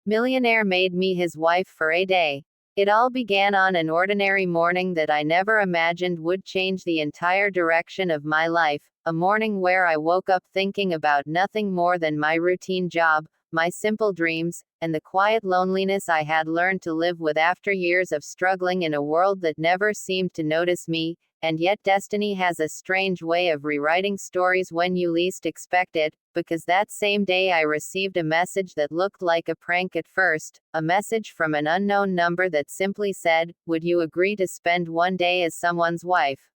Millionaire made me his wife for a day. It all began on an ordinary morning that I never imagined would change the entire direction of my life, a morning where I woke up thinking about nothing more than my routine job, my simple dreams, and the quiet loneliness I had learned to live with after years of struggling in a world that never seemed to notice me. And yet destiny has a strange way of rewriting stories when you least expect it, because that same day I received a message that looked like a prank at first, a message from an unknown number that simply said, "Would you agree to spend one day as someone's wife?"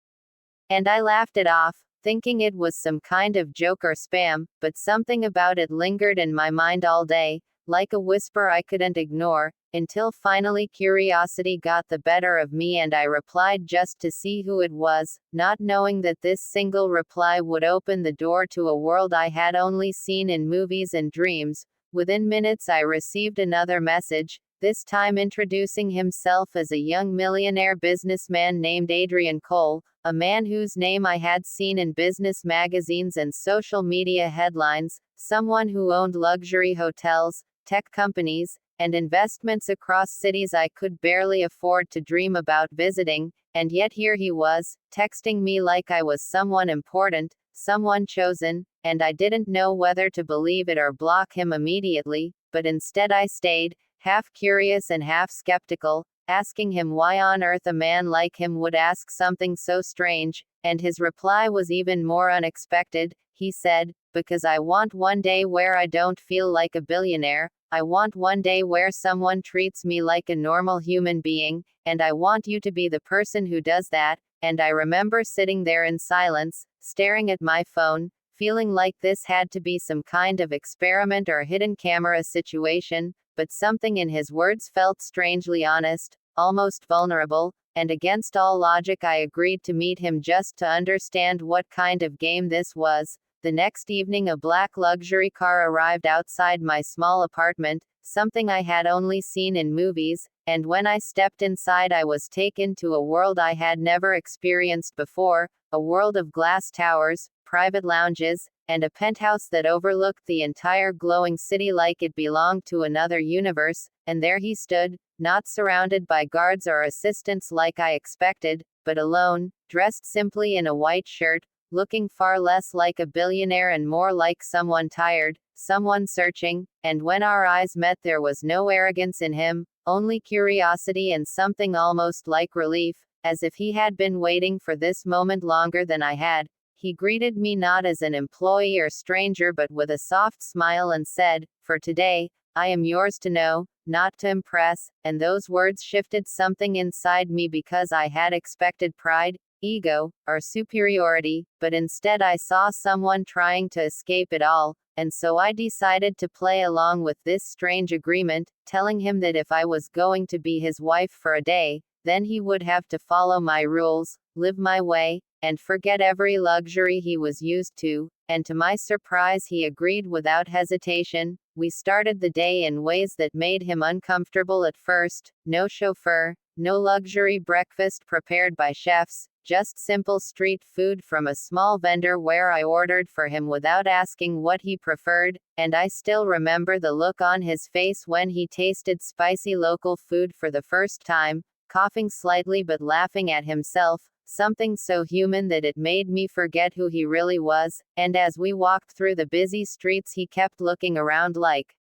And I laughed it off, thinking it was some kind of joke or spam, but something about it lingered in my mind all day, like a whisper I couldn't ignore, until finally curiosity got the better of me and I replied just to see who it was, not knowing that this single reply would open the door to a world I had only seen in movies and dreams. Within minutes I received another message, this time introducing himself as a young millionaire businessman named Adrian Cole, a man whose name I had seen in business magazines and social media headlines, someone who owned luxury hotels, tech companies, and investments across cities I could barely afford to dream about visiting, and yet here he was, texting me like I was someone important, someone chosen, and I didn't know whether to believe it or block him immediately, but instead I stayed, half curious and half skeptical, asking him why on earth a man like him would ask something so strange, and his reply was even more unexpected. He said, "Because I want one day where I don't feel like a billionaire, I want one day where someone treats me like a normal human being, and I want you to be the person who does that." And I remember sitting there in silence, staring at my phone, feeling like this had to be some kind of experiment or hidden camera situation, but something in his words felt strangely honest, almost vulnerable, and against all logic I agreed to meet him just to understand what kind of game this was. The next evening a black luxury car arrived outside my small apartment, something I had only seen in movies, and when I stepped inside I was taken to a world I had never experienced before, a world of glass towers, private lounges, and a penthouse that overlooked the entire glowing city like it belonged to another universe. And there he stood, not surrounded by guards or assistants like I expected, but alone, dressed simply in a white shirt, looking far less like a billionaire and more like someone tired, someone searching, and when our eyes met there was no arrogance in him, only curiosity and something almost like relief, as if he had been waiting for this moment longer than I had. He greeted me not as an employee or stranger but with a soft smile and said, "For today, I am yours to know, not to impress," and those words shifted something inside me because I had expected pride, ego, or superiority, but instead I saw someone trying to escape it all, and so I decided to play along with this strange agreement, telling him that if I was going to be his wife for a day, then he would have to follow my rules, live my way, and forget every luxury he was used to, and to my surprise he agreed without hesitation. We started the day in ways that made him uncomfortable at first, no chauffeur, no luxury breakfast prepared by chefs, just simple street food from a small vendor where I ordered for him without asking what he preferred, and I still remember the look on his face when he tasted spicy local food for the first time, coughing slightly but laughing at himself, something so human that it made me forget who he really was, and as we walked through the busy streets he kept looking around like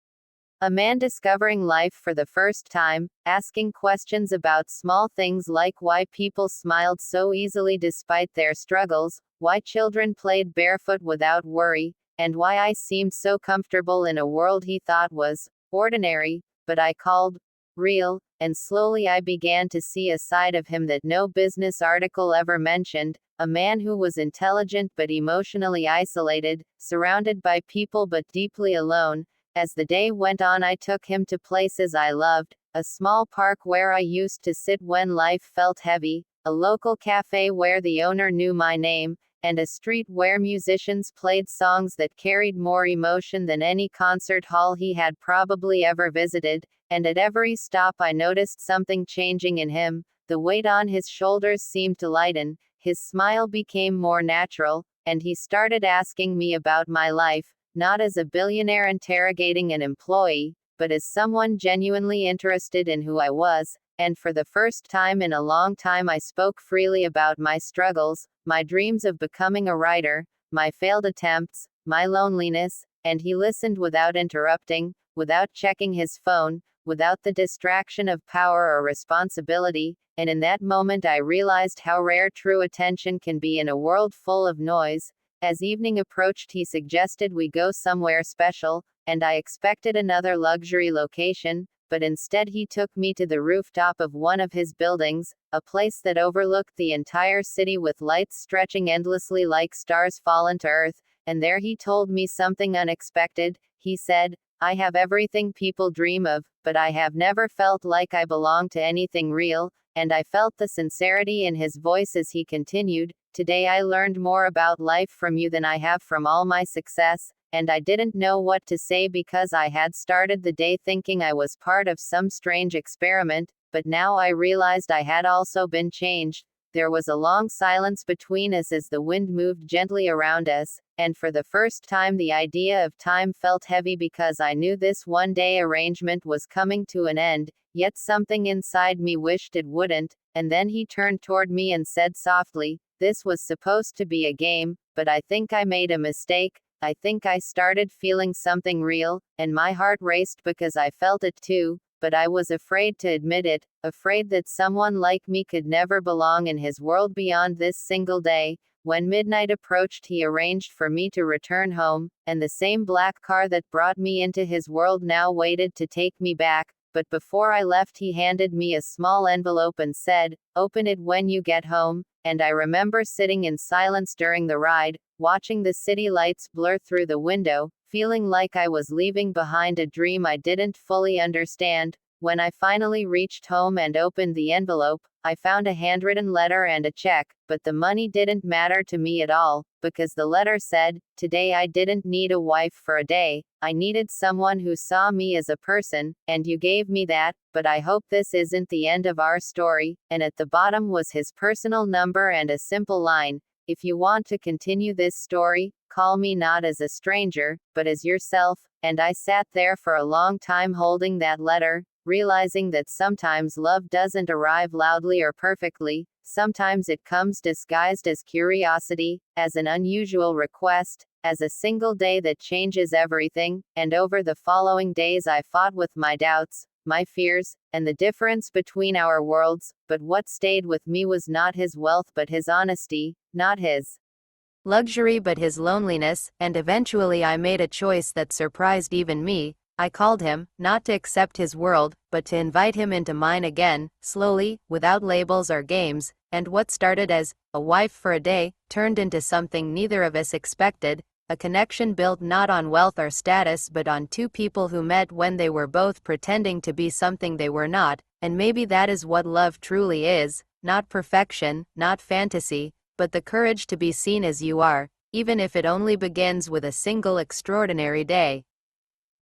a man discovering life for the first time, asking questions about small things like why people smiled so easily despite their struggles, why children played barefoot without worry, and why I seemed so comfortable in a world he thought was ordinary, but I called real, and slowly I began to see a side of him that no business article ever mentioned, a man who was intelligent but emotionally isolated, surrounded by people but deeply alone. As the day went on I took him to places I loved, a small park where I used to sit when life felt heavy, a local cafe where the owner knew my name, and a street where musicians played songs that carried more emotion than any concert hall he had probably ever visited, and at every stop I noticed something changing in him. The weight on his shoulders seemed to lighten, his smile became more natural, and he started asking me about my life, not as a billionaire interrogating an employee, but as someone genuinely interested in who I was, and for the first time in a long time I spoke freely about my struggles, my dreams of becoming a writer, my failed attempts, my loneliness, and he listened without interrupting, without checking his phone, without the distraction of power or responsibility, and in that moment I realized how rare true attention can be in a world full of noise. As evening approached, he suggested we go somewhere special, and I expected another luxury location, but instead he took me to the rooftop of one of his buildings, a place that overlooked the entire city with lights stretching endlessly like stars fallen to earth, and there he told me something unexpected. He said, "I have everything people dream of, but I have never felt like I belong to anything real," and I felt the sincerity in his voice as he continued, "Today I learned more about life from you than I have from all my success," and I didn't know what to say because I had started the day thinking I was part of some strange experiment, but now I realized I had also been changed. There was a long silence between us as the wind moved gently around us, and for the first time the idea of time felt heavy because I knew this one-day arrangement was coming to an end, yet something inside me wished it wouldn't, and then he turned toward me and said softly, "This was supposed to be a game, but I think I made a mistake. I think I started feeling something real, and my heart raced because I felt it too, but I was afraid to admit it, afraid that someone like me could never belong in his world beyond this single day." When midnight approached, he arranged for me to return home, and the same black car that brought me into his world now waited to take me back, but before I left he handed me a small envelope and said, "Open it when you get home," and I remember sitting in silence during the ride, watching the city lights blur through the window, feeling like I was leaving behind a dream I didn't fully understand. When I finally reached home and opened the envelope, I found a handwritten letter and a check, but the money didn't matter to me at all, because the letter said, "Today I didn't need a wife for a day, I needed someone who saw me as a person, and you gave me that, but I hope this isn't the end of our story," and at the bottom was his personal number and a simple line, "If you want to continue this story, call me not as a stranger, but as yourself," and I sat there for a long time holding that letter, realizing that sometimes love doesn't arrive loudly or perfectly, sometimes it comes disguised as curiosity, as an unusual request, as a single day that changes everything, and over the following days I fought with my doubts, my fears, and the difference between our worlds, but what stayed with me was not his wealth but his honesty, not his luxury but his loneliness, and eventually I made a choice that surprised even me. I called him, not to accept his world, but to invite him into mine again, slowly, without labels or games, and what started as a wife for a day turned into something neither of us expected, a connection built not on wealth or status but on two people who met when they were both pretending to be something they were not, and maybe that is what love truly is, not perfection, not fantasy, but the courage to be seen as you are, even if it only begins with a single extraordinary day.